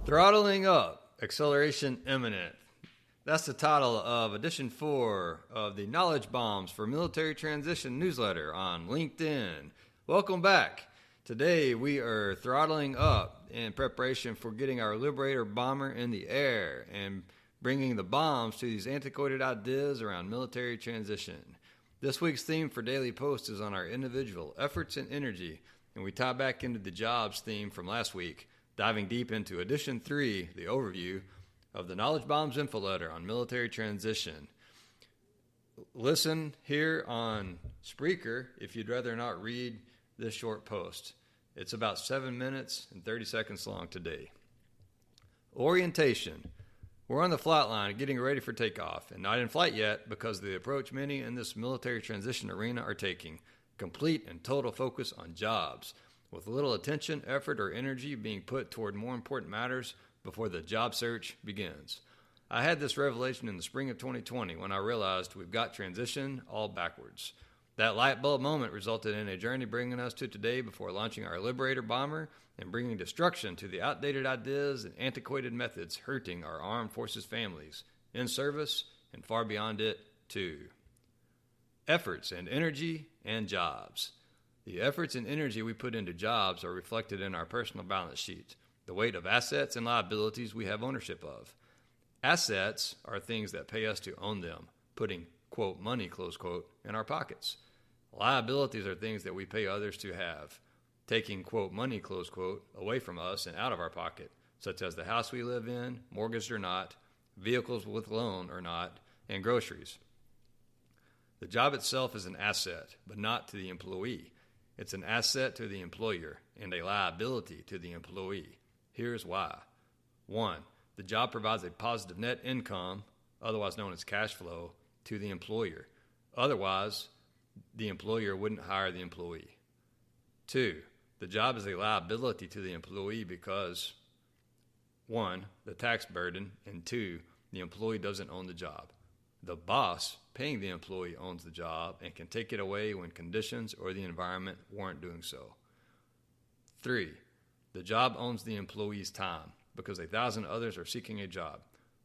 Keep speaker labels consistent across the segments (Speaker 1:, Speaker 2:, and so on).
Speaker 1: Throttling Up, Acceleration Imminent. That's the title of Edition 4 of the Knowledge Bombs for Military Transition newsletter on LinkedIn. Welcome back. Today we are throttling up in preparation for getting our Liberator bomber in the air and bringing the bombs to these antiquated ideas around military transition. This week's theme for Daily Post is on our individual efforts and energy, and we tie back into the jobs theme from last week, diving deep into Edition 3, the overview of the KnowledgeBombs InfoLetter on military transition. Listen here on Spreaker if you'd rather not read this short post. It's about 7 minutes and 30 seconds long today. Orientation. We're on the flight line getting ready for takeoff and not in flight yet because of the approach many in this military transition arena are taking. Complete and total focus on jobs, with little attention, effort, or energy being put toward more important matters before the job search begins. I had this revelation in the spring of 2020 when I realized we've got transition all backwards. That light bulb moment resulted in a journey bringing us to today before launching our Liberator bomber and bringing destruction to the outdated ideas and antiquated methods hurting our armed forces families, in service, and far beyond it, too. Efforts and energy and jobs. The efforts and energy we put into jobs are reflected in our personal balance sheet, the weight of assets and liabilities we have ownership of. Assets are things that pay us to own them, putting, quote, money, close quote, in our pockets. Liabilities are things that we pay others to have, taking, quote, money, close quote, away from us and out of our pocket, such as the house we live in, mortgaged or not, vehicles with loan or not, and groceries. The job itself is an asset, but not to the employee. It's an asset to the employer and a liability to the employee. Here's why. 1. The job provides a positive net income, otherwise known as cash flow, to the employer. Otherwise, the employer wouldn't hire the employee. 2. The job is a liability to the employee because 1. The tax burden, and 2. The employee doesn't own the job. The boss paying the employee owns the job and can take it away when conditions or the environment warrant doing so. 3. The job owns the employee's time because 1,000 others are seeking a job.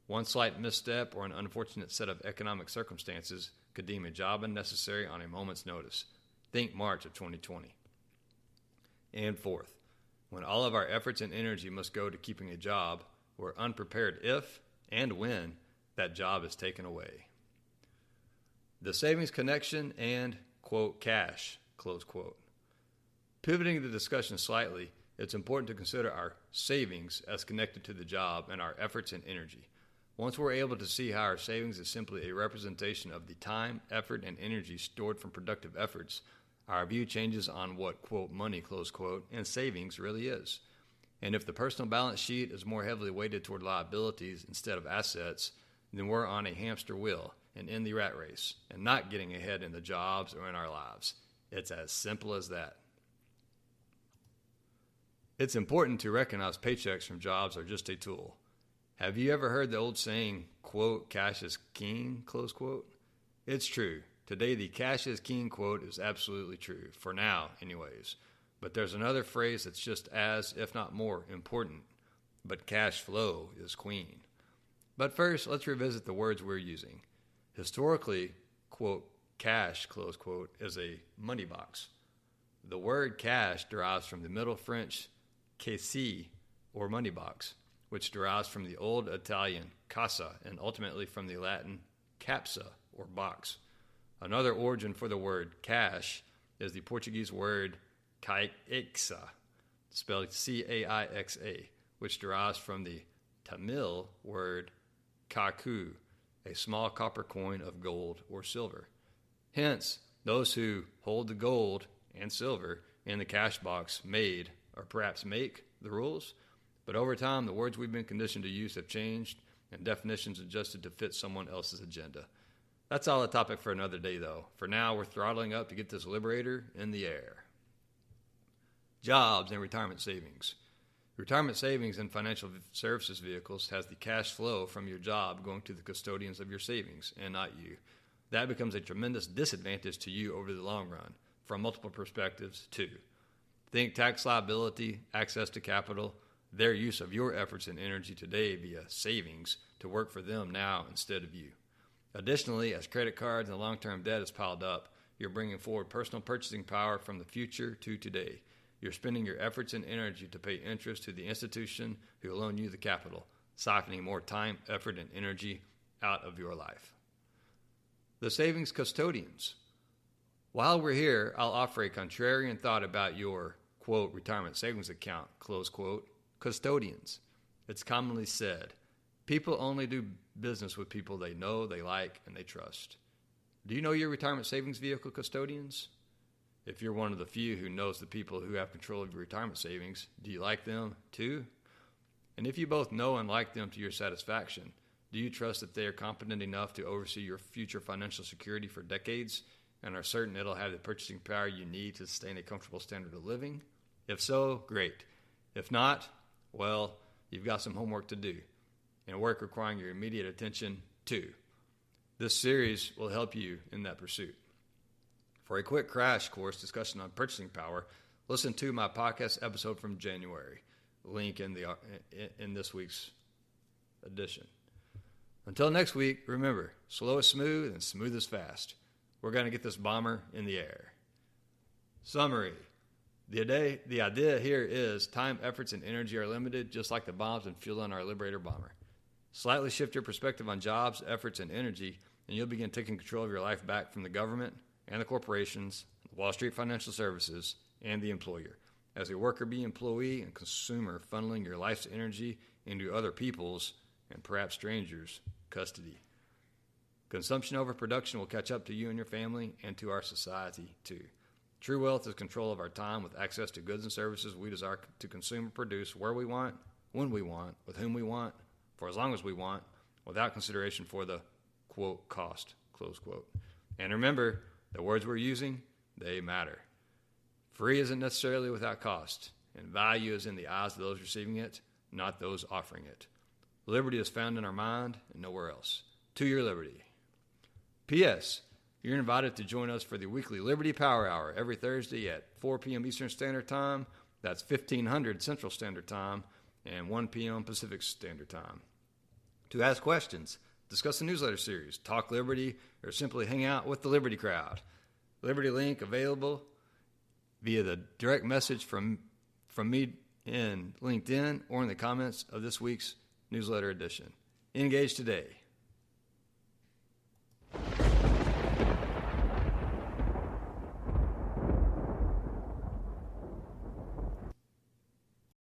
Speaker 1: One slight misstep or an unfortunate set of economic circumstances could deem a job unnecessary on a moment's notice. Think March of 2020. And 4th, when all of our efforts and energy must go to keeping a job, we're unprepared if and when that job is taken away. The savings connection and, quote, cash, close quote. Pivoting the discussion slightly, it's important to consider our savings as connected to the job and our efforts and energy. Once we're able to see how our savings is simply a representation of the time, effort, and energy stored from productive efforts, our view changes on what, quote, money, close quote, and savings really is. And if the personal balance sheet is more heavily weighted toward liabilities instead of assets, then we're on a hamster wheel and in the rat race and not getting ahead in the jobs or in our lives. It's as simple as that. It's important to recognize paychecks from jobs are just a tool. Have you ever heard the old saying, quote, cash is king, close quote? It's true. Today, the cash is king quote is absolutely true, for now anyways. But there's another phrase that's just as, if not more, important. But cash flow is queen. But first, let's revisit the words we're using. Historically, quote, cash, close quote, is a money box. The word cash derives from the Middle French caisse, or money box, which derives from the Old Italian casa and ultimately from the Latin capsa, or box. Another origin for the word cash is the Portuguese word caixa, spelled C-A-I-X-A, which derives from the Tamil word kaku, a small copper coin of gold or silver. Hence, those who hold the gold and silver in the cash box made, or perhaps make, the rules. But over time, the words we've been conditioned to use have changed and definitions adjusted to fit someone else's agenda. That's all a topic for another day, though. For now, we're throttling up to get this Liberator in the air. Jobs and retirement savings. Retirement savings in financial services vehicles has the cash flow from your job going to the custodians of your savings and not you. That becomes a tremendous disadvantage to you over the long run, from multiple perspectives, too. Think tax liability, access to capital, their use of your efforts and energy today via savings to work for them now instead of you. Additionally, as credit cards and long-term debt is piled up, you're bringing forward personal purchasing power from the future to today. You're spending your efforts and energy to pay interest to the institution who will loan you the capital, siphoning more time, effort, and energy out of your life. The savings custodians. While we're here, I'll offer a contrarian thought about your, quote, retirement savings account, close quote, custodians. It's commonly said, people only do business with people they know, they like, and they trust. Do you know your retirement savings vehicle custodians? If you're one of the few who knows the people who have control of your retirement savings, do you like them too? And if you both know and like them to your satisfaction, do you trust that they are competent enough to oversee your future financial security for decades and are certain it'll have the purchasing power you need to sustain a comfortable standard of living? If so, great. If not, well, you've got some homework to do and work requiring your immediate attention too. This series will help you in that pursuit. For a quick crash course discussion on purchasing power, listen to my podcast episode from January. Link in this week's edition. Until next week, remember, slow is smooth and smooth is fast. We're going to get this bomber in the air. Summary. The idea here is time, efforts, and energy are limited, just like the bombs and fuel on our Liberator bomber. Slightly shift your perspective on jobs, efforts, and energy, and you'll begin taking control of your life back from the government and the corporations, Wall Street Financial Services, and the employer. As a worker, bee, employee, and consumer, funneling your life's energy into other people's, and perhaps strangers' custody. Consumption over production will catch up to you and your family and to our society, too. True wealth is control of our time with access to goods and services we desire to consume or produce where we want, when we want, with whom we want, for as long as we want, without consideration for the, quote, cost, close quote. And remember, the words we're using, they matter. Free isn't necessarily without cost, and value is in the eyes of those receiving it, not those offering it. Liberty is found in our mind and nowhere else. To your liberty. P.S. You're invited to join us for the weekly Liberty Power Hour every Thursday at 4 p.m. Eastern Standard Time. That's 1500 Central Standard Time and 1 p.m. Pacific Standard Time. To ask questions, discuss the newsletter series, talk Liberty, or simply hang out with the Liberty crowd. Liberty link available via the direct message from me in LinkedIn or in the comments of this week's newsletter edition. Engage today.